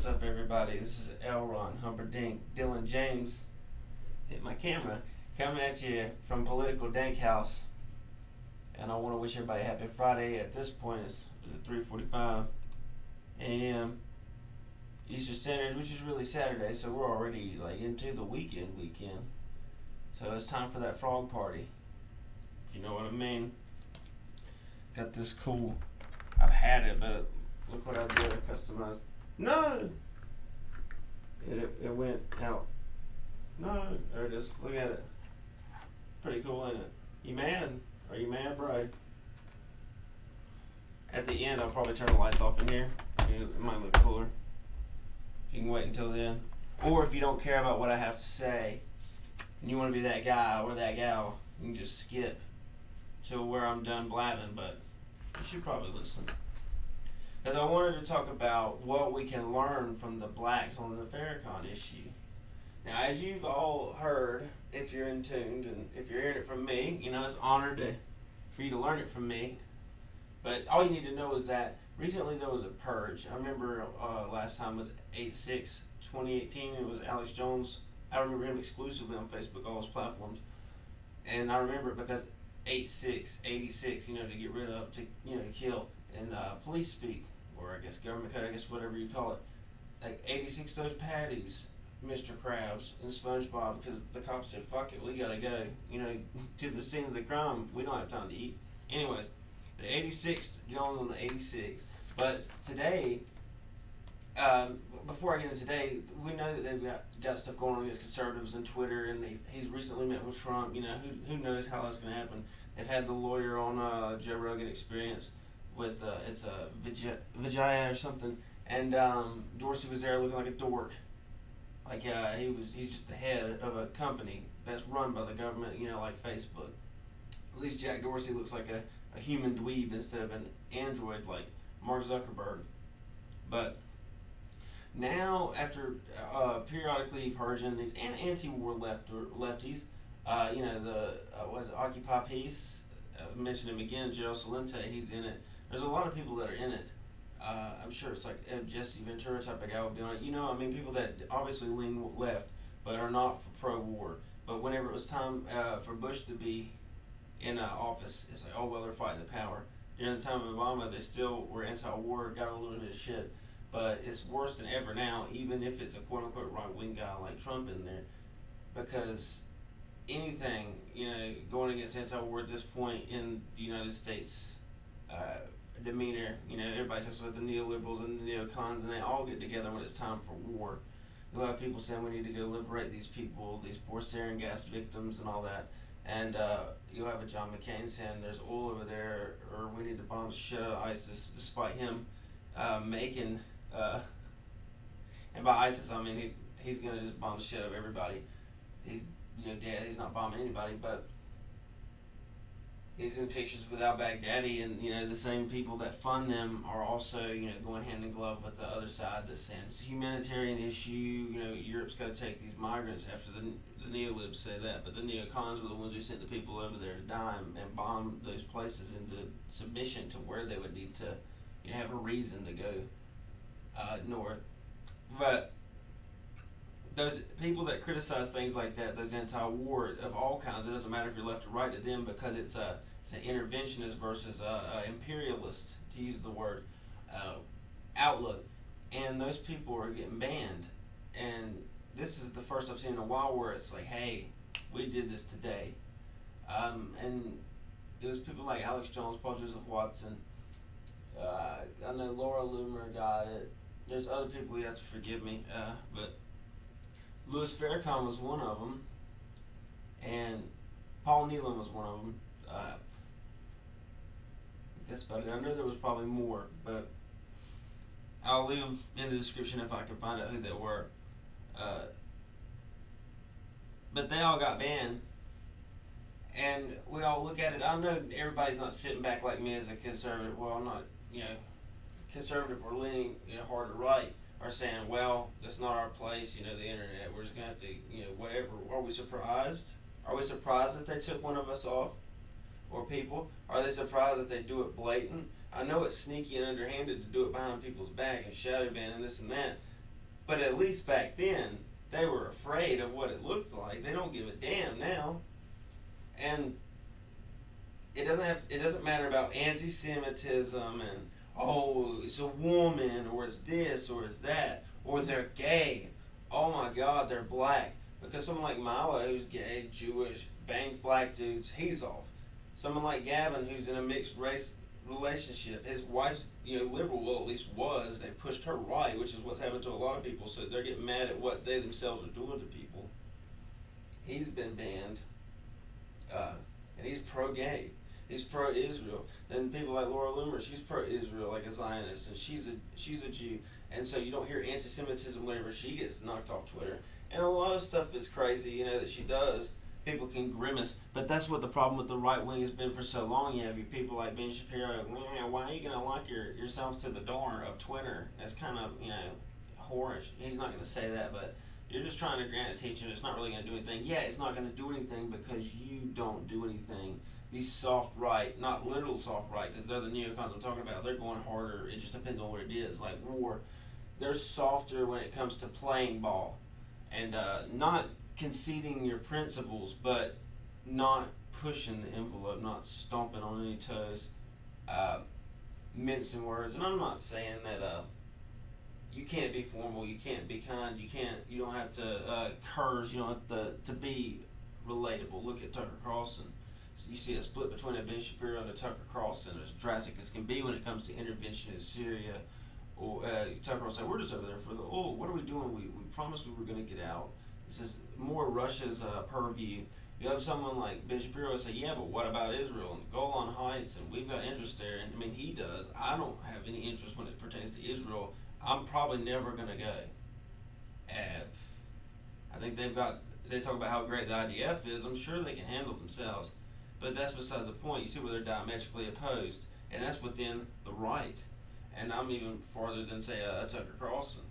What's up, everybody? This is Elron Humperdinck. Dylan James hit my camera, coming at you from political Danqhouse. And I want to wish everybody a happy Friday. At this point, it's 3:45 a.m. Eastern Standard, which is really Saturday, so we're already into the weekend. So it's time for that frog party, if you know what I mean. Got this cool. I've had it, but look what I did. I customized. No! It went out. No, there it is. Look at it. Pretty cool, ain't it? You mad? Are you mad, bro? At the end, I'll probably turn the lights off in here. It might look cooler. You can wait until then. Or if you don't care about what I have to say, and you want to be that guy or that gal, you can just skip to where I'm done blabbing, but you should probably listen. Because I wanted to talk about what we can learn from the blacks on the Farrakhan issue. Now, as you've all heard, if you're in tune, and if you're hearing it from me, it's an honor for you to learn it from me. But all you need to know is that recently there was a purge. I remember last time was 8/6/2018. It was Alex Jones. I remember him exclusively on Facebook, all his platforms. And I remember it because 86, to get rid of, to kill. And police speak, or I guess government code, I guess whatever you call it. Like 86 those patties, Mr. Krabs and SpongeBob, because the cops said, fuck it, we gotta go, to the scene of the crime. We don't have time to eat. Anyways, the 86th, Jones on the 86. But today, before I get into today, we know that they've got stuff going on against conservatives and Twitter, and he's recently met with Trump. Who knows how that's going to happen. They've had the lawyer on Joe Rogan Experience with, it's a Vijaya or something, and Dorsey was there looking like a dork. He's just the head of a company that's run by the government, like Facebook. At least Jack Dorsey looks like a human dweeb instead of an android like Mark Zuckerberg. But now, after periodically purging these and anti-war lefties, Occupy Peace, mention him again, Joe Salente, he's in it. There's a lot of people that are in it. I'm sure it's like Jesse Ventura type of guy would be on it. People that obviously lean left, but are not for pro-war. But whenever it was time for Bush to be in office, it's like, oh, well, they're fighting the power. During the time of Obama, they still were anti-war, got a little bit of shit. But it's worse than ever now, even if it's a quote-unquote right-wing guy like Trump in there. Because anything, going against anti-war at this point in the United States demeanor, everybody talks about the neoliberals and the neocons, and they all get together when it's time for war. You'll have people saying we need to go liberate these people, these poor sarin gas victims and all that. And you'll have a John McCain saying there's oil over there, or we need to bomb the shit out of ISIS, despite him making... and by ISIS, I mean he's going to just bomb the shit out of everybody. He's dead. He's not bombing anybody, but he's in pictures with al-Baghdadi, and the same people that fund them are also going hand in glove with the other side that's saying it's a humanitarian issue. Europe's got to take these migrants after the neolibs say that, but the neocons were the ones who sent the people over there to die and bomb those places into submission to where they would need to have a reason to go north. But those people that criticize things like that, those anti-war of all kinds, it doesn't matter if you're left or right to them, because it's an interventionist versus a imperialist, to use the word, outlook. And those people are getting banned. And this is the first I've seen in a while where it's like, hey, we did this today. And it was people like Alex Jones, Paul Joseph Watson. I know Laura Loomer got it. There's other people, you have to forgive me, but Louis Farrakhan was one of them, and Paul Nealon was one of them. That's about it. I know there was probably more, but I'll leave them in the description if I can find out who they were. But they all got banned, and we all look at it. I know everybody's not sitting back like me as a conservative. Well, I'm not, conservative or leaning hard or right, are saying, well, that's not our place, the internet, we're just going to have to, whatever. Are we surprised? Are we surprised that they took one of us off? Or people? Are they surprised that they do it blatant? I know it's sneaky and underhanded to do it behind people's back and shadow ban and this and that, But at least back then, they were afraid of what it looks like. They don't give a damn now. And it doesn't matter about anti-Semitism and oh it's a woman or it's this or it's that or they're gay. Oh my God, they're black. Because someone like Milo, who's gay, Jewish, bangs black dudes, he's off. Someone like Gavin, who's in a mixed race relationship, his wife's liberal, well at least was. They pushed her right, which is what's happened to a lot of people. So they're getting mad at what they themselves are doing to people. He's been banned, and he's pro-gay. He's pro-Israel. Then people like Laura Loomer, she's pro-Israel, like a Zionist, and she's a Jew. And so you don't hear anti-Semitism whenever she gets knocked off Twitter. And a lot of stuff is crazy, that she does. People can grimace, but that's what the problem with the right wing has been for so long. You have your people like Ben Shapiro. Why are you gonna lock yourself to the door of Twitter? That's kind of whorish. He's not gonna say that, but you're just trying to grant a teaching. It's not really gonna do anything. Yeah, it's not gonna do anything because you don't do anything. These soft right, not literal soft right, because they're the neocons I'm talking about. They're going harder. It just depends on what it is. Like war, they're softer when it comes to playing ball, and not conceding your principles, but not pushing the envelope, not stomping on any toes, mincing words. And I'm not saying that you can't be formal, you can't be kind, you don't have to curse, you don't have to be relatable. Look at Tucker Carlson. So you see a split between a Ben Shapiro and a Tucker Carlson, as drastic as can be when it comes to intervention in Syria. Or Tucker will say, we're just over there for what are we doing? We promised we were going to get out. This is more Russia's purview. You have someone like Ben Shapiro say, yeah, but what about Israel and the Golan Heights? And we've got interest there. And I mean, he does. I don't have any interest when it pertains to Israel. I'm probably never going to go. I think they talk about how great the IDF is. I'm sure they can handle themselves. But that's beside the point. You see where they're diametrically opposed. And that's within the right. And I'm even farther than, say, a Tucker Carlson.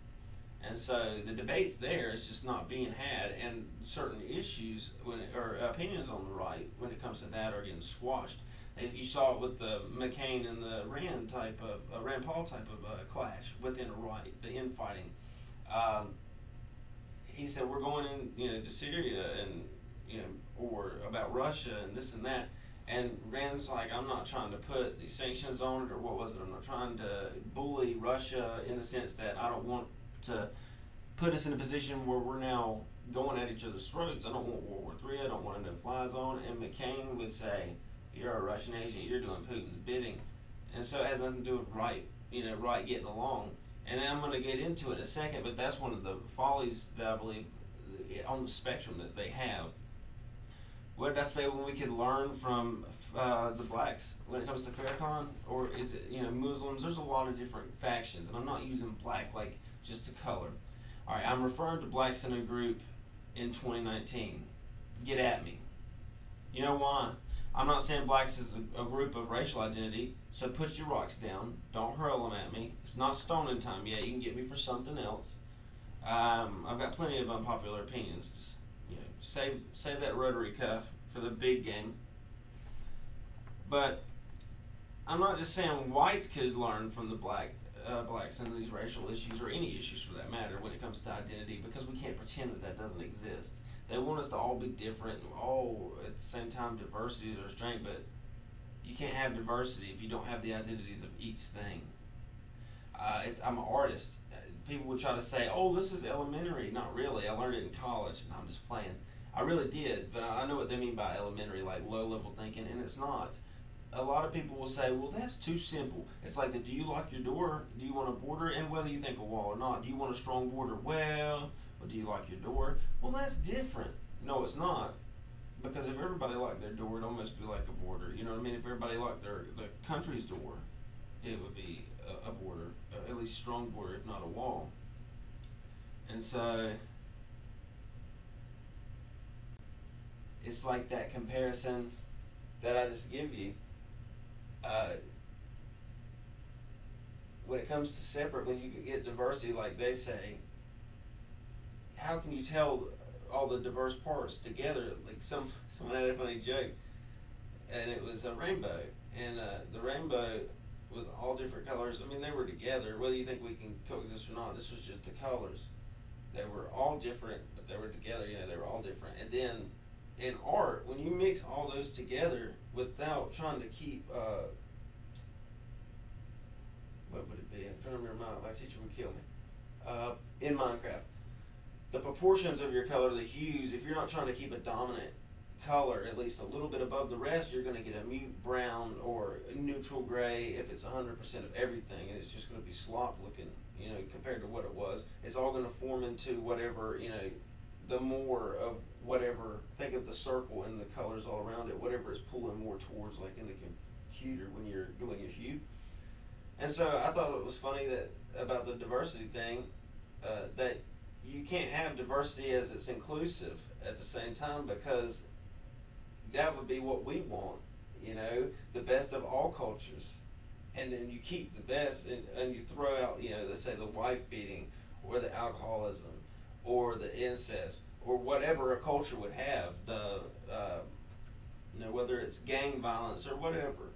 And so the debate's there, it's just not being had, and certain issues or opinions on the right when it comes to that are getting squashed. You saw it with the McCain and the Rand Paul type of clash within the right, the infighting. He said we're going in, to Syria and or about Russia and this and that. And Rand's like, I'm not trying to put these sanctions on it, or what was it? I'm not trying to bully Russia in the sense that I don't want to put us in a position where we're now going at each other's throats. I don't want World War III. I don't want a no-fly zone. And McCain would say, you're a Russian agent. You're doing Putin's bidding. And so it has nothing to do with right getting along. And then I'm going to get into it in a second, but that's one of the follies that I believe on the spectrum that they have. What did I say when we could learn from the blacks when it comes to Farrakhan? Or is it, Muslims? There's a lot of different factions, and I'm not using black like just a color. All right, I'm referring to blacks in a group in 2019. Get at me. You know why? I'm not saying blacks is a group of racial identity, so put your rocks down. Don't hurl them at me. It's not stoning time yet. You can get me for something else. I've got plenty of unpopular opinions. Just save that rotary cuff for the big game. But I'm not just saying whites could learn from the blacks and these racial issues, or any issues for that matter, when it comes to identity, because we can't pretend that doesn't exist. They want us to all be different and all at the same time diversity is our strength, but you can't have diversity if you don't have the identities of each thing. I'm an artist. People would try to say, oh, this is elementary. Not really. I learned it in college. No, I'm just playing. I really did, but I know what they mean by elementary, like low-level thinking, and it's not. A lot of people will say, well, that's too simple. It's like, do you lock your door? Do you want a border? And whether you think a wall or not, do you want a strong border? Well, or do you lock your door? Well, that's different. No, it's not. Because if everybody locked their door, it'd almost be like a border. You know what I mean? If everybody locked the country's door, it would be a border, at least strong border, if not a wall. And so it's like that comparison that I just give you. When it comes to separate, when you get diversity like they say, how can you tell all the diverse parts together? Like someone had a funny joke, and it was a rainbow, and the rainbow was all different colors. I mean, they were together. Whether you think we can coexist or not, this was just the colors. They were all different, but they were together. They were all different. And then in art, when you mix all those together without trying to keep, what would it be? I'm trying to remember. My teacher would kill me. In Minecraft, the proportions of your color, the hues, if you're not trying to keep a dominant color at least a little bit above the rest, you're going to get a mute brown or neutral gray if it's 100% of everything, and it's just going to be slop looking, compared to what it was. It's all going to form into whatever, the more of whatever, think of the circle and the colors all around it, whatever it's pulling more towards, like in the computer when you're doing your hue. And so I thought it was funny that about the diversity thing, that you can't have diversity as it's inclusive at the same time, because that would be what we want, the best of all cultures. And then you keep the best and you throw out, let's say the wife beating or the alcoholism or the incest or whatever a culture would have, whether it's gang violence or whatever.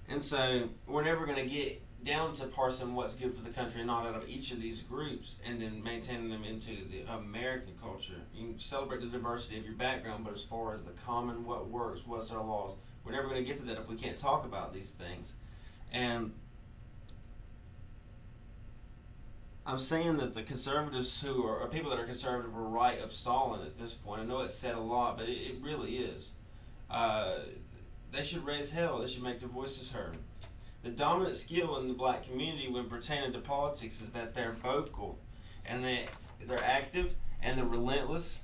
And so we're never going to get down to parsing what's good for the country and not out of each of these groups and then maintaining them into the American culture. You can celebrate the diversity of your background, but as far as the common, what works, what's our laws, we're never going to get to that if we can't talk about these things. And I'm saying that the conservatives who are people that are conservative are right of Stalin at this point. I know it's said a lot, but it really is. They should raise hell. They should make their voices heard. The dominant skill in the black community when pertaining to politics is that they're vocal and they're active and they're relentless.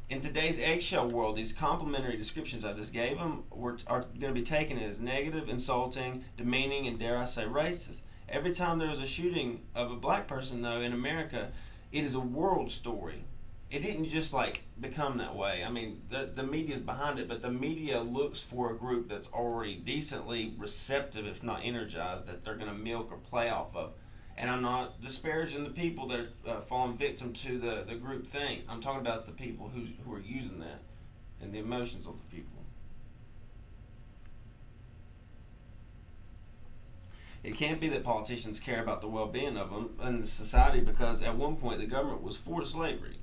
In today's eggshell world, these complimentary descriptions I just gave them are going to be taken as negative, insulting, demeaning, and dare I say racist. Every time there was a shooting of a black person, though, in America, it is a world story. It didn't just become that way. I mean, the media's behind it, but the media looks for a group that's already decently receptive, if not energized, that they're going to milk or play off of. And I'm not disparaging the people that are falling victim to the group thing. I'm talking about the people who are using that and the emotions of the people. It can't be that politicians care about the well-being of them in the society, because at one point the government was for slavery.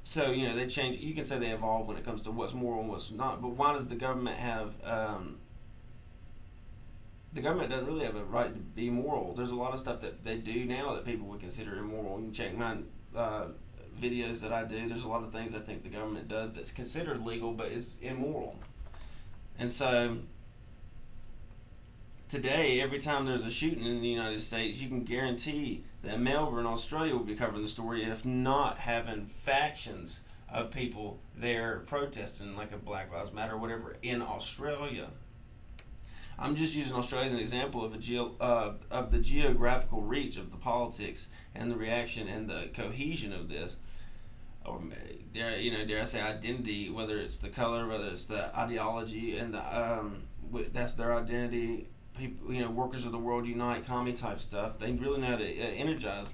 So they change. You can say they evolve when it comes to what's moral and what's not. But why does the government have? The government doesn't really have a right to be moral. There's a lot of stuff that they do now that people would consider immoral. You can check my videos that I do. There's a lot of things I think the government does that's considered legal but is immoral. And so today, every time there's a shooting in the United States, you can guarantee that Melbourne, Australia will be covering the story, if not having factions of people there protesting, like a Black Lives Matter or whatever, in Australia. I'm just using Australia as an example of the geographical reach of the politics and the reaction and the cohesion of this. Or dare I say identity, whether it's the color, whether it's the ideology, and that's their identity. People, workers of the world unite, commie type stuff. They really know how to energize.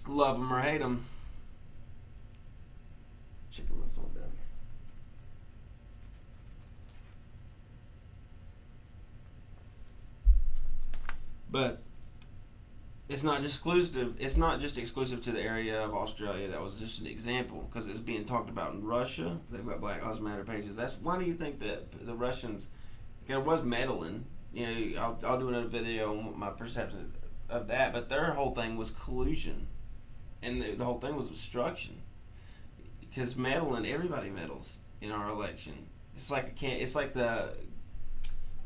Love them or hate them. Checking my phone down here. But it's not just exclusive. It's not just exclusive to the area of Australia. That was just an example, because it's being talked about in Russia. They've got Black Lives Matter pages. Why do you think that the Russians? There was meddling. I'll do another video on my perception of that. But their whole thing was collusion, and the whole thing was obstruction. Because meddling, everybody meddles in our election. It's like the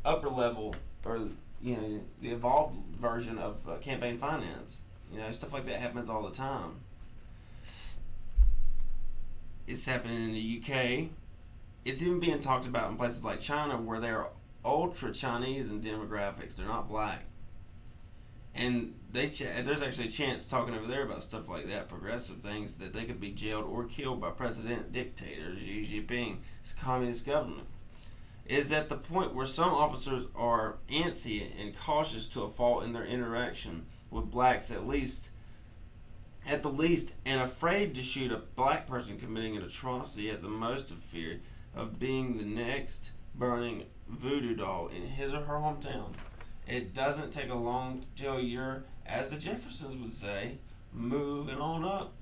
upper level, or the evolved version of campaign finance. Stuff like that happens all the time. It's happening in the UK. It's even being talked about in places like China, where they're ultra Chinese in demographics. They're not black, and there's actually a chance talking over there about stuff like that, progressive things, that they could be jailed or killed by President Dictator Xi Jinping's communist government. Is at the point where some officers are antsy and cautious to a fault in their interaction with blacks, at the least, and afraid to shoot a black person committing an atrocity, at the most of fear of being the next burning voodoo doll in his or her hometown. It doesn't take a long till you're, as the Jeffersons would say, moving on up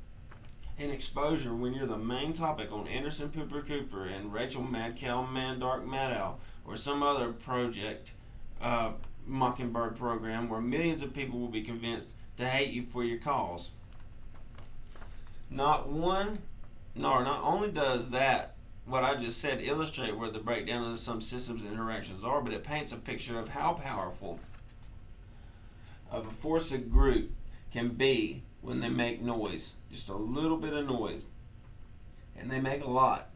in exposure when you're the main topic on Anderson Pooper Cooper and Rachel Mad Cow Man Dark Madow or some other project Mockingbird program where millions of people will be convinced to hate you for your cause. Not only does that, what I just said, illustrate where the breakdown of some systems and interactions are, but it paints a picture of how powerful of a force a group can be when they make noise, just a little bit of noise, and they make a lot.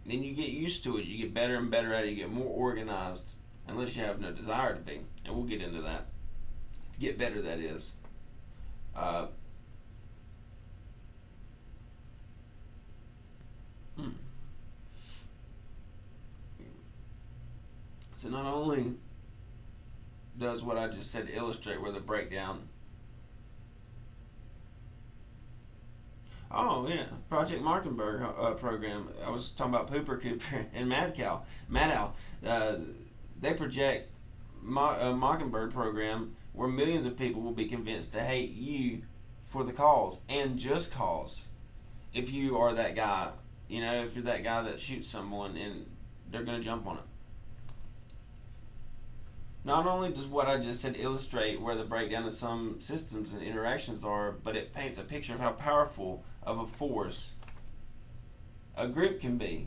Then you get used to it, you get better and better at it, you get more organized, unless you have no desire to be, and we'll get into that. To get better, that is. So not only does what I just said illustrate where the breakdown. Oh yeah, Project Mockingbird program. I was talking about Pooper Cooper and Madow. They project Mockingbird program where millions of people will be convinced to hate you for the cause and just cause. If you are that guy, if you're that guy that shoots someone and they're gonna jump on it. Not only does what I just said illustrate where the breakdown of some systems and interactions are, but it paints a picture of how powerful of a force a group can be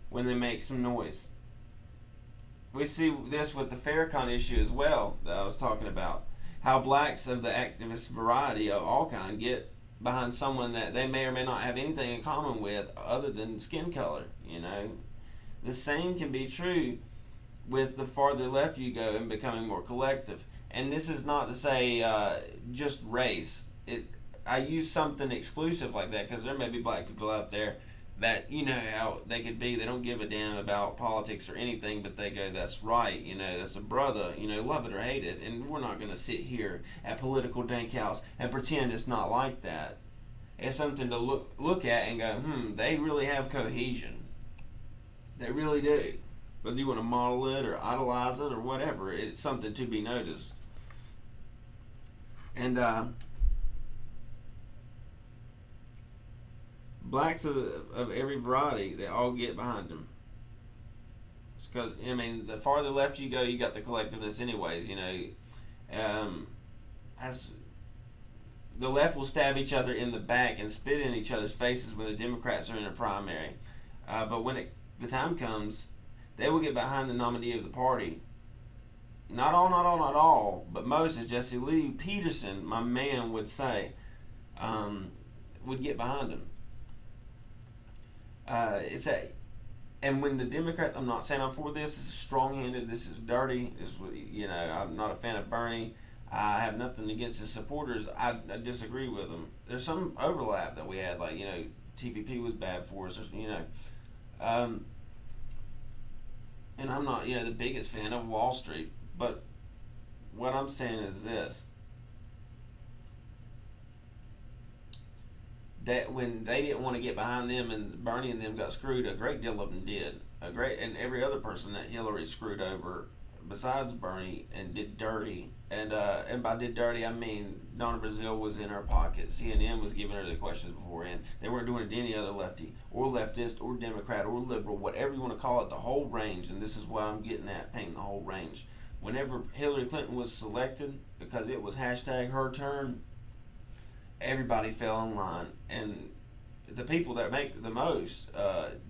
when they make some noise. We see this with the Farrakhan issue as well that I was talking about. How blacks of the activist variety of all kind get behind someone that they may or may not have anything in common with other than skin color. The same can be true with the farther left you go and becoming more collective. And this is not to say just race. I use something exclusive like that because there may be black people out there that how they could be. They don't give a damn about politics or anything, but they go, that's right, that's a brother, love it or hate it. And we're not going to sit here at political Danqhouse and pretend it's not like that. It's something to look at and go, they really have cohesion. They really do. Whether you want to model it or idolize it or whatever, it's something to be noticed. And blacks of every variety, they all get behind them. It's because, the farther left you go, you got the collectiveness anyways, as the left will stab each other in the back and spit in each other's faces when the Democrats are in a primary. But when the time comes, they will get behind the nominee of the party. Not all, but most, as Jesse Lee Peterson, my man, would say, would get behind him. And when the Democrats, I'm not saying I'm for this. This is strong-handed. This is dirty. I'm not a fan of Bernie. I have nothing against his supporters. I disagree with them. There's some overlap that we had, like TPP was bad for us. And I'm not the biggest fan of Wall Street, but what I'm saying is this: that when they didn't want to get behind them and Bernie and them got screwed, a great deal of them did. And every other person that Hillary screwed over besides Bernie and did dirty. And by did dirty, I mean Donna Brazile was in her pocket. CNN was giving her the questions beforehand. They weren't doing it to any other lefty or leftist or Democrat or liberal, whatever you want to call it, the whole range. And this is why I'm getting at, painting the whole range. Whenever Hillary Clinton was selected, because it was hashtag her turn, everybody fell in line. And the people that make the most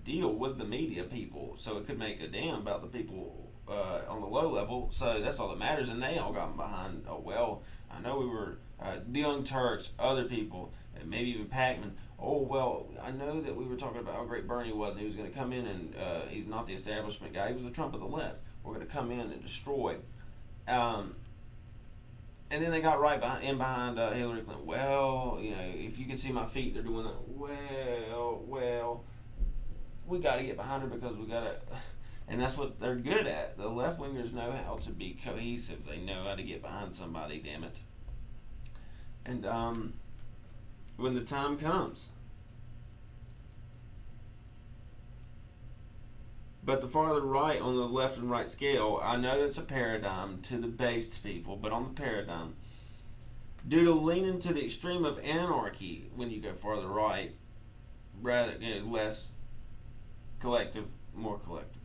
deal was the media people. So it could make a damn about the people on the low level. So that's all that matters. And they all got behind, I know we were the Young Turks, other people, and maybe even Pac-Man. I know that we were talking about how great Bernie was, and he was going to come in and he's not the establishment guy. He was the Trump of the left. We're going to come in and destroy. And then they got right behind Hillary Clinton. If you can see my feet, they're doing that. We got to get behind her because we got to. And that's what they're good at. The left-wingers know how to be cohesive. They know how to get behind somebody, damn it. And when the time comes, But the farther right on the left and right scale, I know it's a paradigm to the based people, but on the paradigm, due to leaning to the extreme of anarchy when you go farther right, rather less collective, more collective.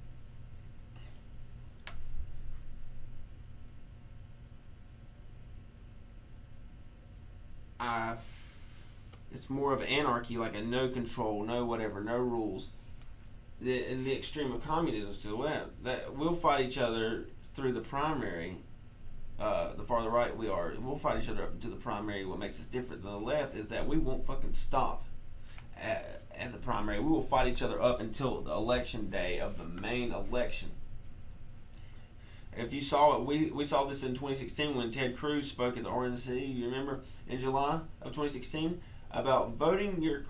It's more of anarchy, like a no control, no whatever, no rules. In the extreme of communism to the left, that we'll fight each other through the primary. The farther right we are, we'll fight each other up into the primary. What makes us different than the left is that we won't fucking stop at the primary. We will fight each other up until the election day of the main election. If you saw it, we saw this in 2016 when Ted Cruz spoke at the RNC. You remember in July of 2016 about voting your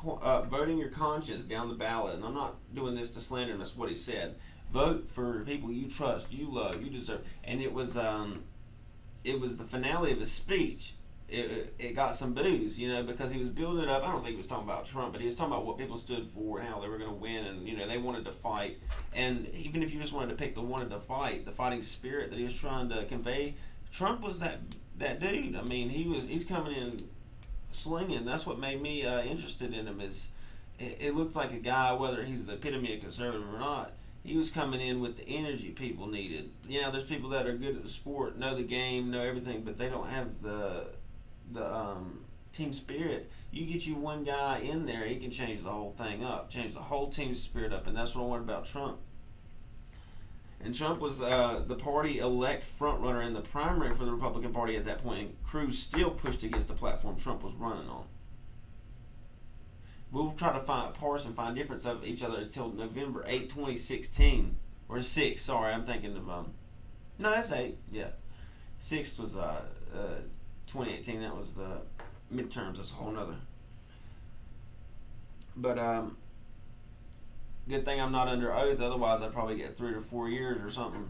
conscience down the ballot. And I'm not doing this to slander him. That's what he said. Vote for people you trust, you love, you deserve. And it was the finale of his speech. It got some boos, because he was building it up. I don't think he was talking about Trump, but he was talking about what people stood for and how they were going to win, and they wanted to fight. And even if you just wanted to pick the wanted to fight, the fighting spirit that he was trying to convey, Trump was that dude. I mean, he's coming in slinging. That's what made me interested in him. It looks like a guy, whether he's the epitome of conservative or not. He was coming in with the energy people needed. There's people that are good at the sport, know the game, know everything, but they don't have the team spirit. You get you one guy in there, he can change the whole thing up, change the whole team spirit up, and that's what I wanted about Trump. And Trump was the party elect front runner in the primary for the Republican Party at that point, and Cruz still pushed against the platform Trump was running on. We'll try to parse and find difference of each other until November 8, 2016. Or 6, sorry, I'm thinking of, no, that's 8, yeah. 6th was 2018, that was the midterms, that's a whole nother. But, good thing I'm not under oath, otherwise I'd probably get 3 or 4 years or something.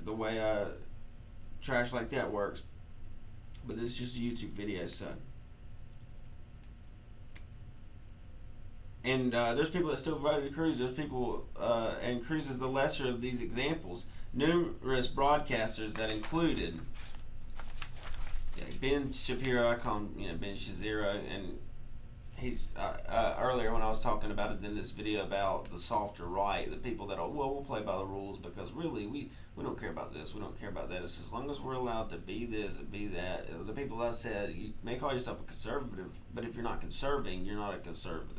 The way trash like that works. But this is just a YouTube video, so. And there's people that still voted Cruz. There's people, and Cruz is the lesser of these examples. Numerous broadcasters that included Ben Shapiro, I call him, Ben Shazero, and he's earlier when I was talking about it in this video about the softer right, the people that we'll play by the rules because really we don't care about this, we don't care about that. It's as long as we're allowed to be this and be that. The people that said you may call yourself a conservative, but if you're not conserving, you're not a conservative.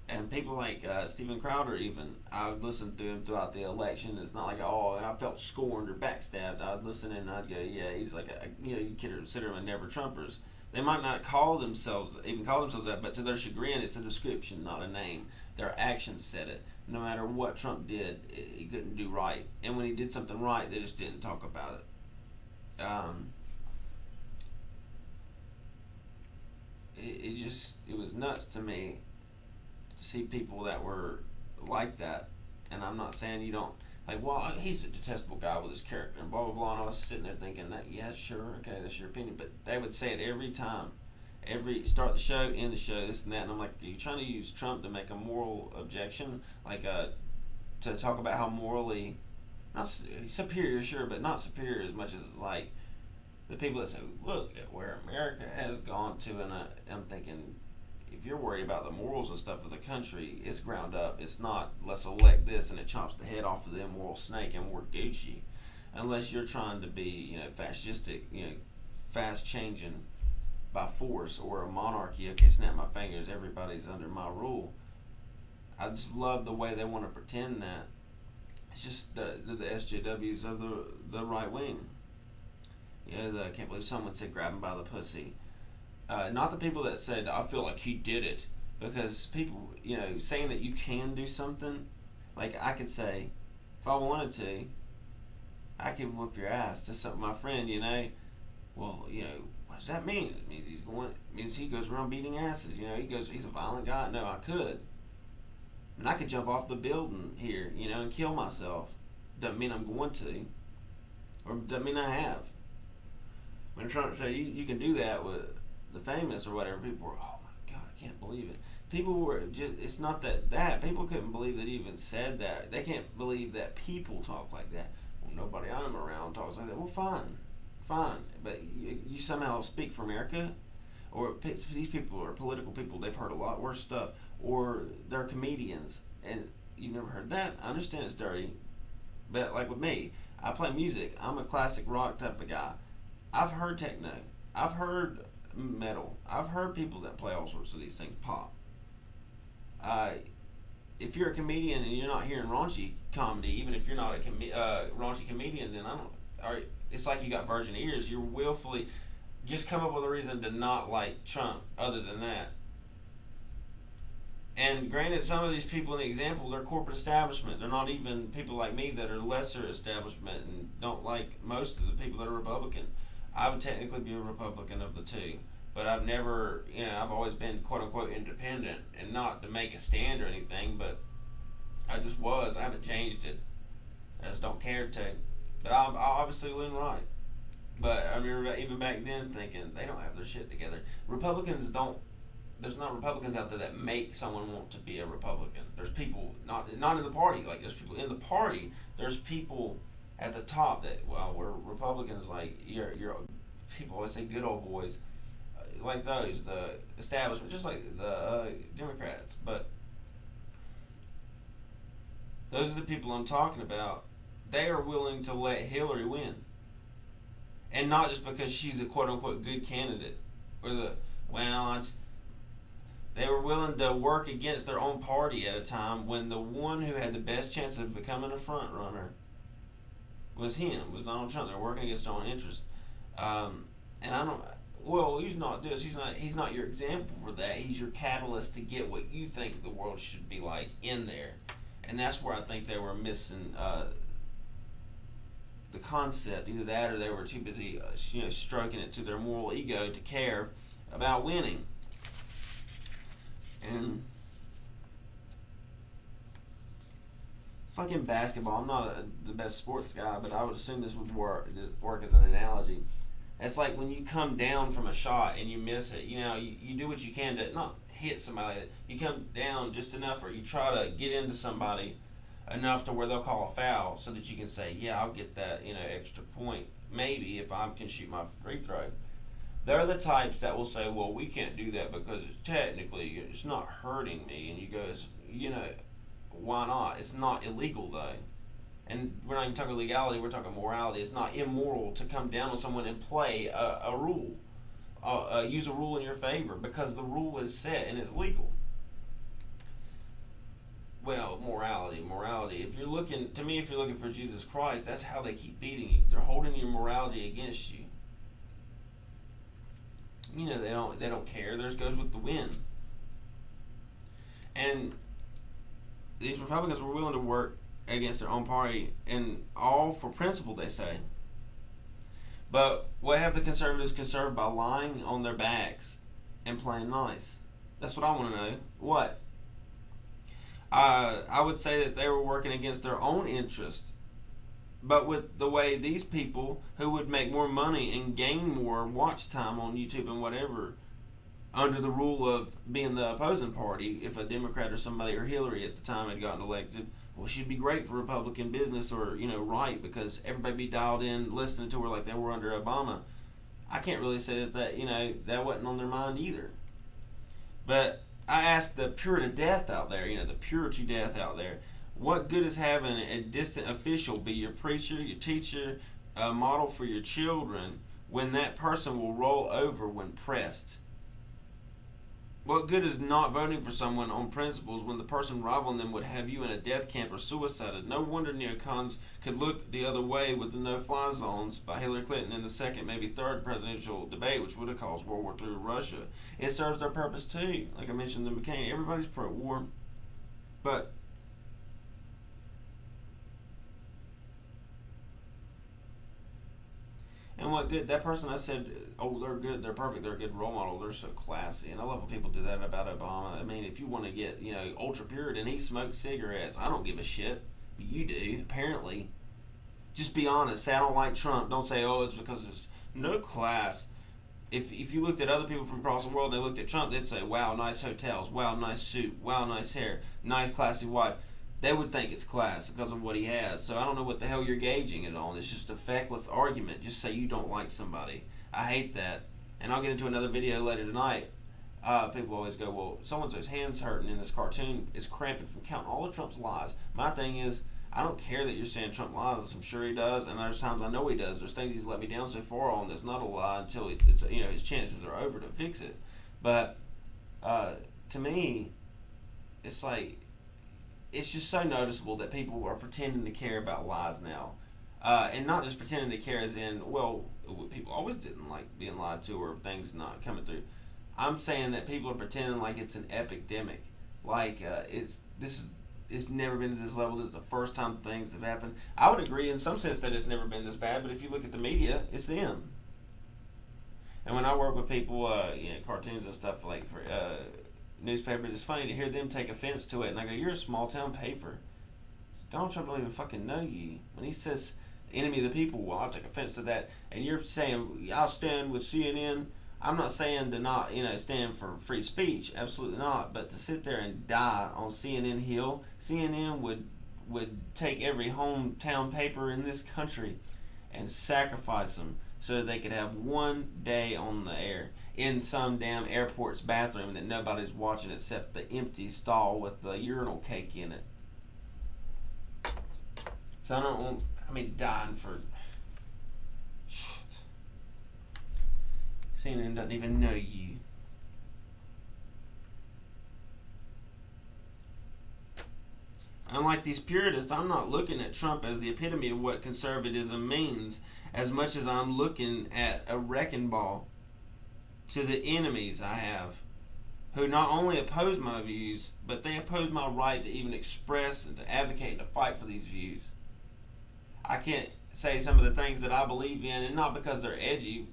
And people like Steven Crowder, even, I would listen to him throughout the election. It's not like, I felt scorned or backstabbed. I'd listen and I'd go, yeah, he's like, you consider him a never Trumpers. They might not call themselves that, but to their chagrin, it's a description, not a name. Their actions said it. No matter what Trump did, he couldn't do right. And when he did something right, they just didn't talk about it. It was nuts to me. See people that were like that, and I'm not saying you don't he's a detestable guy with his character and blah blah blah, and I was sitting there thinking that, yeah, sure, okay, that's your opinion, but they would say it every time, start the show, end the show, this and that, and I'm like, are you trying to use Trump to make a moral objection, to talk about how morally not superior, sure, but not superior as much as like the people that say, look at where America has gone to, and I'm thinking, if you're worried about the morals and stuff of the country, it's ground up. It's not, let's elect this and it chops the head off of the immoral snake and we're Gucci. Unless you're trying to be, fascistic, fast changing by force, or a monarchy, okay, snap my fingers, everybody's under my rule. I just love the way they want to pretend that. It's just the SJWs of the right wing. I can't believe someone said grab him by the pussy. Not the people that said, I feel like he did it. Because people, saying that you can do something, like I could say, if I wanted to, I could whoop your ass to my friend, Well, what does that mean? It means he goes around beating asses, he's a violent guy. No, I could. And I could jump off the building here, and kill myself. Doesn't mean I'm going to. Or doesn't mean I have. When I'm trying to say you can do that with the famous or whatever, people are, oh my God, I can't believe it. people were just, it's not that people couldn't believe that he even said that. They can't believe that people talk like that. Well, nobody I'm around talks like that. Well, fine, but you somehow speak for America, or these people are political people. They've heard a lot worse stuff, or they're comedians, and you've never heard that. I understand it's dirty, but like with me, I play music. I'm a classic rock type of guy. I've heard techno. I've heard metal. I've heard people that play all sorts of these things pop. If you're a comedian and you're not hearing raunchy comedy, even if you're not a raunchy comedian, then I don't. Or it's like you got virgin ears. You're willfully just come up with a reason to not like Trump. Other than that, and granted, some of these people in the example, they're corporate establishment. They're not even people like me that are lesser establishment and don't like most of the people that are Republican. I would technically be a Republican of the two, but I've never, I've always been quote unquote independent, and not to make a stand or anything, but I just was. I haven't changed it. I just don't care to. But I obviously lean right. But I remember even back then thinking they don't have their shit together. Republicans don't. There's not Republicans out there that make someone want to be a Republican. There's people not in the party. Like there's people in the party. There's people at the top that we're Republicans. Like you're people always say good old boys, like those the establishment, just like the Democrats. But those are the people I'm talking about. They are willing to let Hillary win, and not just because she's a quote unquote good candidate, or they were willing to work against their own party at a time when the one who had the best chance of becoming a front runner was Donald Trump. They're working against their own interests. And I don't. Well, he's not this. He's not your example for that. He's your catalyst to get what you think the world should be like in there, and that's where I think they were missing the concept. Either that, or they were too busy, stroking it to their moral ego to care about winning. And it's like in basketball. I'm not the best sports guy, but I would assume this would work as an analogy. It's like when you come down from a shot and you miss it. You do what you can to not hit somebody. You come down just enough, or you try to get into somebody enough to where they'll call a foul, so that you can say, yeah, I'll get that extra point maybe if I can shoot my free throw. They're the types that will say, well, we can't do that because it's not hurting me. And you go, why not? It's not illegal though. And we're not even talking legality, we're talking morality. It's not immoral to come down on someone and play a rule. Use a rule in your favor because the rule is set and it's legal. Well, morality. If you're looking for Jesus Christ, that's how they keep beating you. They're holding your morality against you. They don't care. Theirs goes with the wind. And these Republicans were willing to work against their own party, and all for principle, they say. But what have the conservatives conserved by lying on their backs and playing nice? That's what I want to know. What? I would say that they were working against their own interest, but with the way these people who would make more money and gain more watch time on YouTube and whatever, under the rule of being the opposing party, if a Democrat or somebody, or Hillary at the time had gotten elected, well, she'd be great for Republican business, or right, because everybody be dialed in listening to her like they were under Obama. I can't really say that that wasn't on their mind either. But I asked the pure to death out there, the pure to death out there, what good is having a distant official be your preacher, your teacher, a model for your children, when that person will roll over when pressed? What good is not voting for someone on principles when the person rivaling them would have you in a death camp or suicided? No wonder neocons could look the other way with the no-fly zones by Hillary Clinton in the second, maybe third presidential debate, which would have caused World War III with Russia. It serves their purpose too. Like I mentioned in the McCain, everybody's pro-war, but and what good? That person I said, oh, they're good, they're perfect, they're a good role model, they're so classy. And I love when people do that about Obama. I mean, if you want to get, ultra Puritan, he smoked cigarettes. I don't give a shit. But you do, apparently. Just be honest. Say, I don't like Trump. Don't say, oh, it's because there's no class. if you looked at other people from across the world, they looked at Trump, they'd say, wow, nice hotels, wow, nice suit, wow, nice hair, nice classy wife. They would think it's class because of what he has. So I don't know what the hell you're gauging it on. It's just a feckless argument. Just say you don't like somebody. I hate that. And I'll get into another video later tonight. People always go, well, so-and-so's hands hurting in this cartoon. It's cramping from counting all of Trump's lies. My thing is, I don't care that you're saying Trump lies. I'm sure he does, and there's times I know he does. There's things he's let me down so far on that's not a lie until it's his chances are over to fix it. But to me, it's like, it's just so noticeable that people are pretending to care about lies now. And not just pretending to care as in, well, people always didn't like being lied to or things not coming through. I'm saying that people are pretending like it's an epidemic. Like, it's never been to this level. This is the first time things have happened. I would agree in some sense that it's never been this bad, but if you look at the media, it's them. And when I work with people, cartoons and stuff like for newspapers, it's funny to hear them take offense to it. And I go, you're a small town paper. Donald Trump don't even fucking know you. When he says enemy of the people, well, I'll take offense to that. And you're saying, I'll stand with CNN. I'm not saying to not, stand for free speech. Absolutely not. But to sit there and die on CNN Hill, CNN would take every hometown paper in this country and sacrifice them so they could have one day on the air in some damn airport's bathroom that nobody's watching except the empty stall with the urinal cake in it. So I don't want, dying for shit. CNN doesn't even know you. Unlike these purists, I'm not looking at Trump as the epitome of what conservatism means as much as I'm looking at a wrecking ball to the enemies I have, who not only oppose my views, but they oppose my right to even express and to advocate and to fight for these views. I can't say some of the things that I believe in, and not because they're edgy,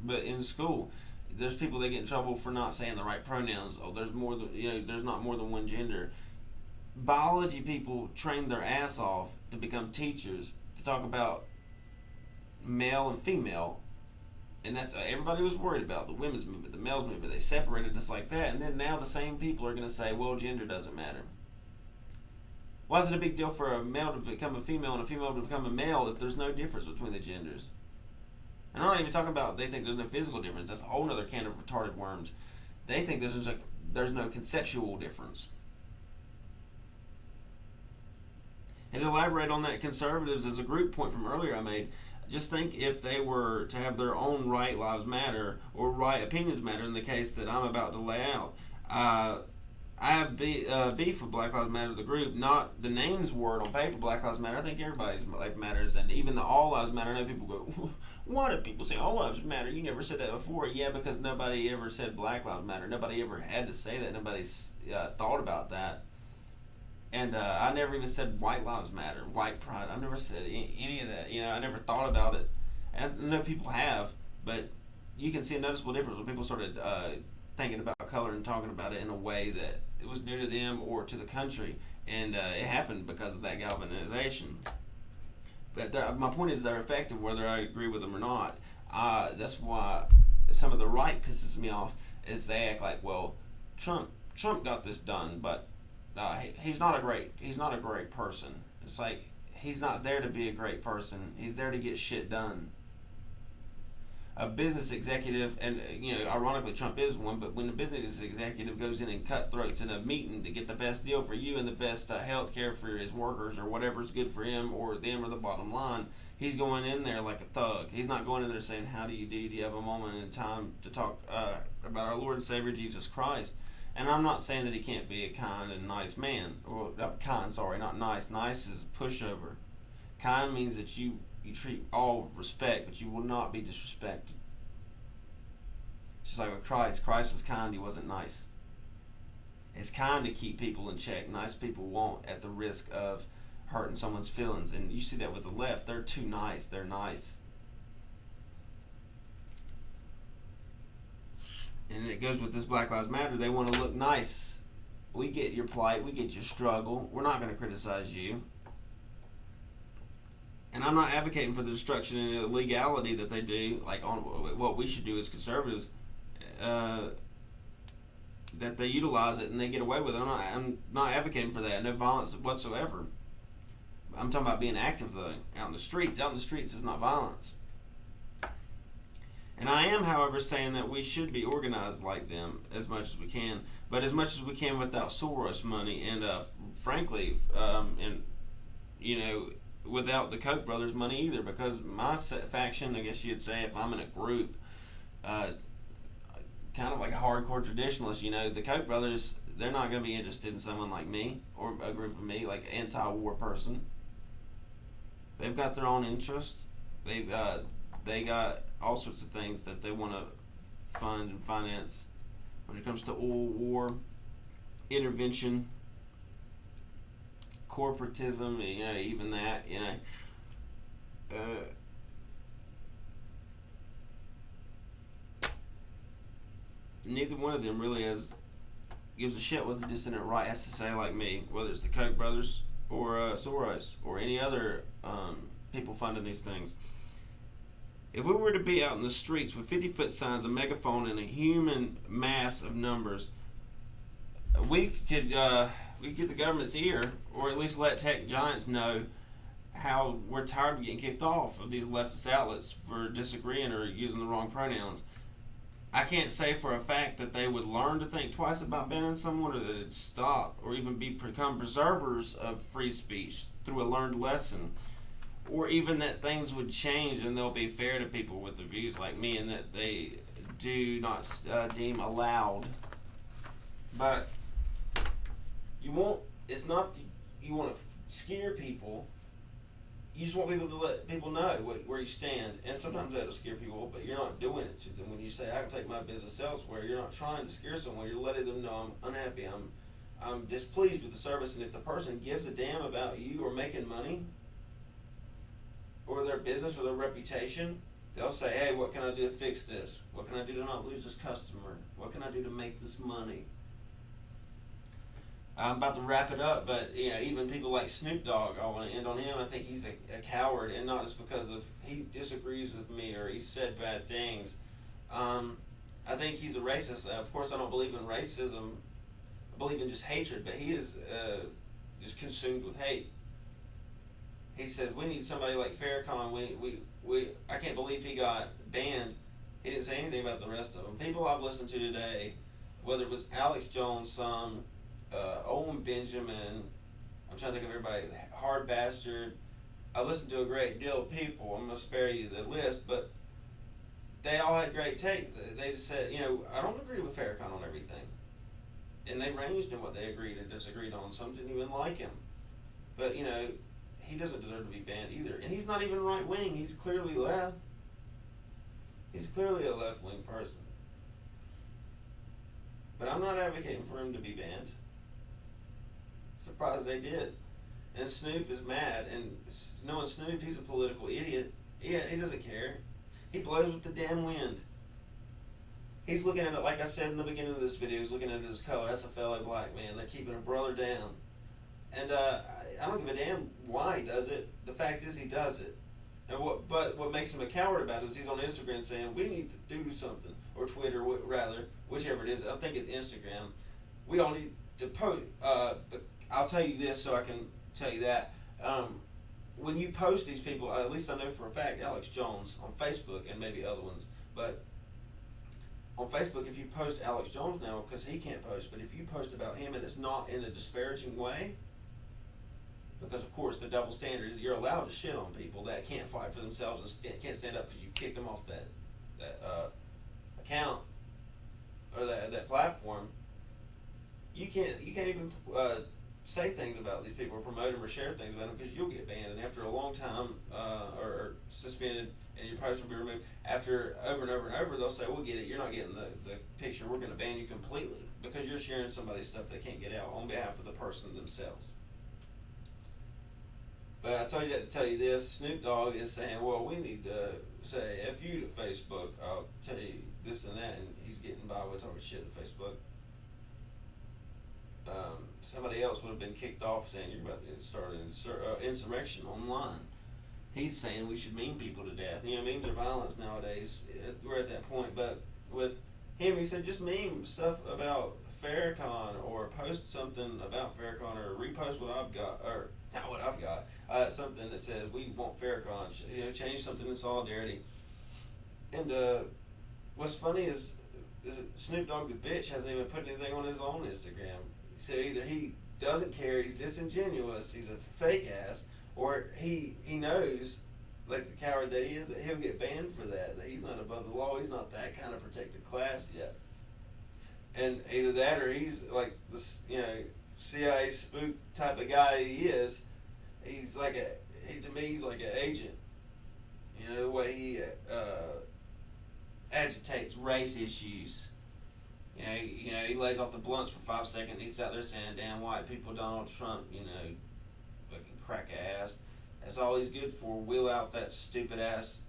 but in school, there's people that get in trouble for not saying the right pronouns. Oh, there's more than there's not more than one gender. Biology people train their ass off to become teachers to talk about male and female, and that's everybody was worried about the women's movement, the male's movement. They separated us like that, and then now the same people are going to say, well, gender doesn't matter. Why is it a big deal for a male to become a female and a female to become a male if there's no difference between the genders? And I'm not even talking about they think there's no physical difference. That's a whole other can of retarded worms. They think there's no conceptual difference. And to elaborate on that, conservatives as a group point from earlier I made, just think if they were to have their own right lives matter or right opinions matter in the case that I'm about to lay out. I have beef with Black Lives Matter, the group, not the names word on paper, Black Lives Matter. I think everybody's life matters, and even the All Lives Matter. I know people go, why do people say All Lives Matter? You never said that before. Yeah, because nobody ever said Black Lives Matter. Nobody ever had to say that. Nobody thought about that. And I never even said White Lives Matter, White Pride. I never said any of that. I never thought about it. And I know people have, but you can see a noticeable difference when people started thinking about color and talking about it in a way that it was new to them or to the country. And it happened because of that galvanization. But my point is they're effective whether I agree with them or not. That's why some of the right pisses me off is they act like, well, Trump got this done, but he's not a great person. It's like he's not there to be a great person. He's there to get shit done. A business executive, and ironically Trump is one, but when the business executive goes in and cut throats in a meeting to get the best deal for you and the best health care for his workers or whatever's good for him or them or the bottom line, he's going in there like a thug. He's not going in there saying, how do you do? Do you have a moment in time to talk about our Lord and Savior Jesus Christ? And I'm not saying that he can't be a kind and nice man. Or not nice. Nice is pushover. Kind means that you treat all with respect, but you will not be disrespected. Just like with Christ. Christ was kind, he wasn't nice. It's kind to keep people in check. Nice people won't at the risk of hurting someone's feelings. And you see that with the left. They're too nice. They're nice. And it goes with this Black Lives Matter. They want to look nice. We get your plight. We get your struggle. We're not going to criticize you. And I'm not advocating for the destruction and illegality that they do. Like on what we should do as conservatives, that they utilize it and they get away with it. I'm not advocating for that. No violence whatsoever. I'm talking about being active though, out in the streets. Out in the streets is not violence. And I am, however, saying that we should be organized like them as much as we can, but as much as we can without Soros money and, frankly, and without the Koch brothers' money either. Because my faction, I guess you'd say, if I'm in a group, kind of like a hardcore traditionalist, the Koch brothers, they're not going to be interested in someone like me or a group of me, like an anti-war person. They've got their own interests. They got all sorts of things that they want to fund and finance when it comes to oil, war, intervention, corporatism, even that, neither one of them really gives a shit what the dissident right has to say like me, whether it's the Koch brothers or Soros or any other people funding these things. If we were to be out in the streets with 50-foot signs, a megaphone, and a human mass of numbers, we could get the government's ear, or at least let tech giants know how we're tired of getting kicked off of these leftist outlets for disagreeing or using the wrong pronouns. I can't say for a fact that they would learn to think twice about banning someone, or that it'd stop, or even become preservers of free speech through a learned lesson. Or even that things would change and they'll be fair to people with the views like me, and that they do not deem allowed. But you want to scare people. You just want people to let people know where you stand, and sometimes that'll scare people, but you're not doing it to them. When you say, I can take my business elsewhere, you're not trying to scare someone. You're letting them know I'm unhappy, I'm displeased with the service, and if the person gives a damn about you or making money, or their business or their reputation, they'll say, hey, what can I do to fix this? What can I do to not lose this customer? What can I do to make this money? I'm about to wrap it up, but even people like Snoop Dogg, I want to end on him. I think he's a coward, and not just because he disagrees with me or he said bad things. I think he's a racist. Of course, I don't believe in racism. I believe in just hatred, but he is just consumed with hate. He said, we need somebody like Farrakhan. I can't believe he got banned. He didn't say anything about the rest of them. People I've listened to today, whether it was Alex Jones, Owen Benjamin, I'm trying to think of everybody, Hard Bastard. I listened to a great deal of people. I'm going to spare you the list, but they all had great take. They just said, I don't agree with Farrakhan on everything. And they ranged in what they agreed and disagreed on. Some didn't even like him. But, he doesn't deserve to be banned either. And he's not even right wing. He's clearly left. He's clearly a left wing person. But I'm not advocating for him to be banned. Surprised they did. And Snoop is mad. And knowing Snoop, he's a political idiot. Yeah, he doesn't care. He blows with the damn wind. He's looking at it, like I said in the beginning of this video, he's looking at it as color. That's a fellow black man. They're keeping a brother down. And I don't give a damn why he does it. The fact is he does it. And what makes him a coward about it is he's on Instagram saying, we need to do something. Or Twitter, rather, whichever it is. I think it's Instagram. We all need to post. But I'll tell you this so I can tell you that. When you post these people, at least I know for a fact, Alex Jones on Facebook and maybe other ones, but on Facebook, if you post Alex Jones now, because he can't post, but if you post about him and it's not in a disparaging way, because of course the double standard is you're allowed to shit on people that can't fight for themselves and can't stand up because you kicked them off that account or that platform. You can't even say things about these people or promote them or share things about them because you'll get banned. And after a long time or suspended and your post will be removed, after over and over and over, they'll say, we'll get it. You're not getting the picture. We're going to ban you completely because you're sharing somebody's stuff they can't get out on behalf of the person themselves. But I told you that to tell you this. Snoop Dogg is saying, well, we need to say F you to Facebook. I'll tell you this and that. And he's getting by with talking shit to Facebook. Somebody else would have been kicked off saying you're about to start an insurrection online. he's saying we should mean people to death. You know, memes are violence nowadays. We're at that point. But with him, he said just meme stuff about Farrakhan or post something about Farrakhan or repost what I've got or not what I've got. Something that says we want Farrakhan. Change something in solidarity. And what's funny is Snoop Dogg the bitch hasn't even put anything on his own Instagram. So either he doesn't care, he's disingenuous, he's a fake ass, or he knows, like the coward that he is, that he'll get banned for that. That he's not above the law. He's not that kind of protected class yet. And either that or he's like this, CIA spook type of guy he is. He's like to me he's like an agent. You know, the way he agitates race issues. He lays off the blunts for 5 seconds. He's out there saying, "Damn white people, Donald Trump, fucking crack ass." That's all he's good for. Wheel out that stupid ass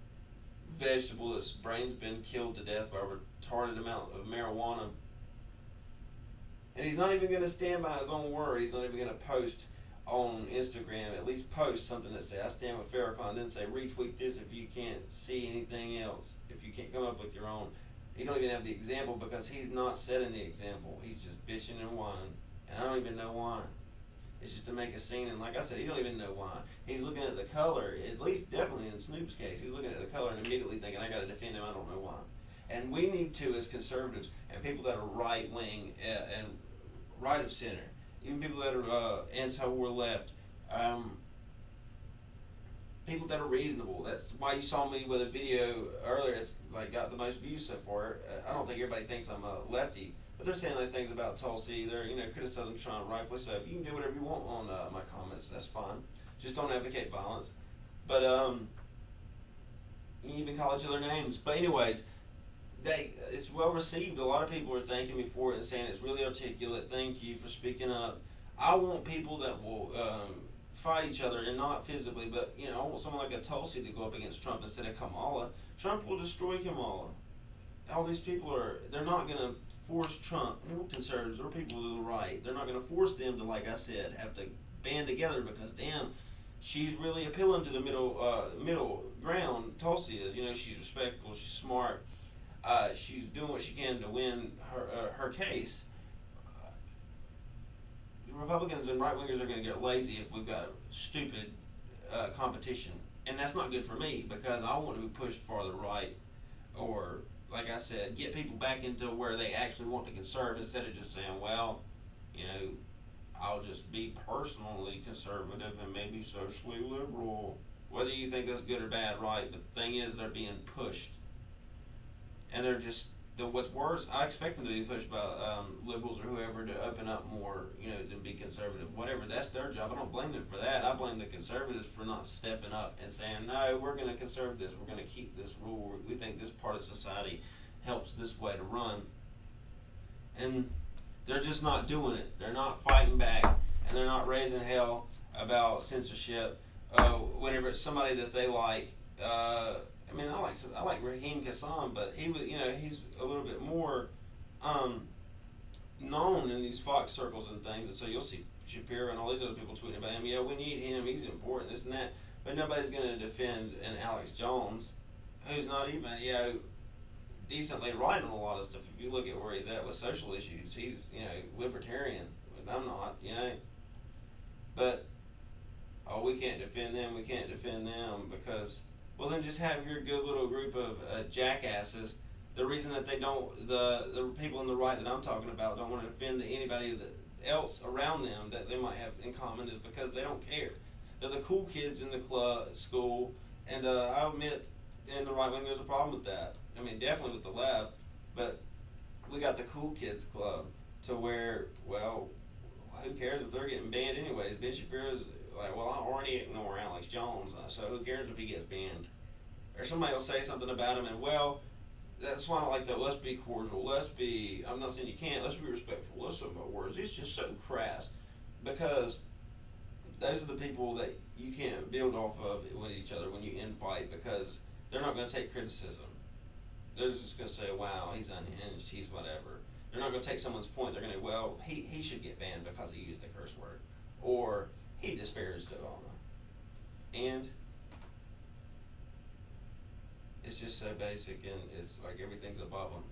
vegetable that's brain's been killed to death by a retarded amount of marijuana. And he's not even going to stand by his own word. He's not even going to post on Instagram, at least post something that say, "I stand with Farrakhan," then say, "Retweet this if you can't see anything else, if you can't come up with your own." He don't even have the example because he's not setting the example. He's just bitching and whining. And I don't even know why. It's just to make a scene, and like I said, he don't even know why. He's looking at the color, at least definitely in Snoop's case, he's looking at the color and immediately thinking, I gotta defend him, I don't know why. And we need to, as conservatives, and people that are right-wing and right of center, even people that are anti-war left, people that are reasonable. That's why you saw me with a video earlier. It's like got the most views so far. I don't think everybody thinks I'm a lefty, but they're saying nice things about Tulsi. They're criticizing Trump, rightfully so. You can do whatever you want on my comments. That's fine. Just don't advocate violence. But you even call each other names. But anyways, it's well received. A lot of people are thanking me for it and saying it's really articulate. Thank you for speaking up. I want people that will fight each other, and not physically, but I want someone like a Tulsi to go up against Trump instead of Kamala. Trump will destroy Kamala. All these people they're not going to force Trump or conservatives or people to the right. They're not going to force them to, like I said, have to band together because damn, she's really appealing to the middle ground. Tulsi is, she's respectable, she's smart, she's doing what she can to win her case. Republicans and right-wingers are going to get lazy if we've got stupid competition. And that's not good for me because I want to be pushed farther right or, like I said, get people back into where they actually want to conserve instead of just saying, well, I'll just be personally conservative and maybe socially liberal. Whether you think that's good or bad, right? The thing is they're being pushed. And they're just... What's worse, I expect them to be pushed by liberals or whoever to open up more, to be conservative. Whatever, that's their job. I don't blame them for that. I blame the conservatives for not stepping up and saying, no, we're going to conserve this. We're going to keep this rule. We think this part of society helps this way to run. And they're just not doing it. They're not fighting back, and they're not raising hell about censorship. Whenever it's somebody that they like, I like Raheem Kassam, but he was, he's a little bit more known in these Fox circles and things, and so you'll see Shapiro and all these other people tweeting about him. Yeah, we need him. He's important. This and that, but nobody's going to defend an Alex Jones, who's not even decently right on a lot of stuff. If you look at where he's at with social issues, he's libertarian. I'm not, but we can't defend them. We can't defend them because. Well, then just have your good little group of jackasses. The reason that they don't, the people on the right that I'm talking about don't want to defend anybody else around them that they might have in common is because they don't care. They're the cool kids in the school, and I admit in the right wing there's a problem with that. I mean, definitely with the left, but we got the cool kids club to where, well, who cares if they're getting banned anyways? Ben Shapiro's like, well, I already ignore Alex Jones, so who cares if he gets banned? Or somebody will say something about him, and well, that's why I don't like that. Let's be cordial. I'm not saying you can't. Let's be respectful. Let's talk about words. It's just so crass because those are the people that you can't build off of with each other when you infight because they're not going to take criticism. They're just going to say, wow, he's unhinged, he's whatever. They're not going to take someone's point. They're going to, well, he should get banned because he used the curse word. Or he disparaged Obama. And it's just so basic and it's like everything's above them.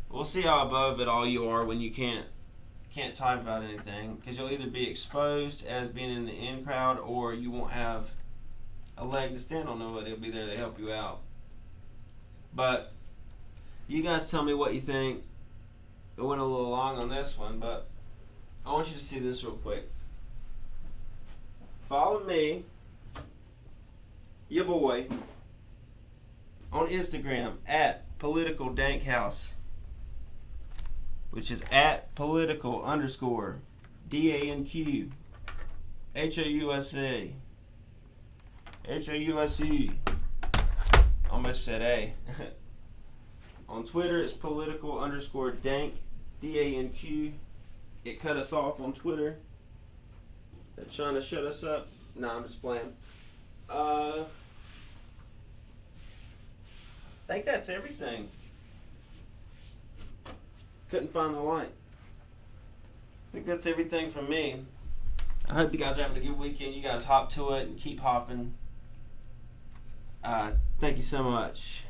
We'll see how above it all you are when you can't type about anything, because you'll either be exposed as being in the in crowd, or you won't have a leg to stand on. Nobody will be there to help you out. But you guys tell me what you think. It went a little long on this one, but I want you to see this real quick. Follow me, your boy, on Instagram at Political Danqhouse, which is at political _ DANQ HOUSE. Almost said A. On Twitter, it's political _ dank, DANQ. It cut us off on Twitter. They're trying to shut us up. Nah, I'm just playing. I think that's everything. Couldn't find the light. I think that's everything from me. I hope you guys are having a good weekend. You guys hop to it and keep hopping. Thank you so much.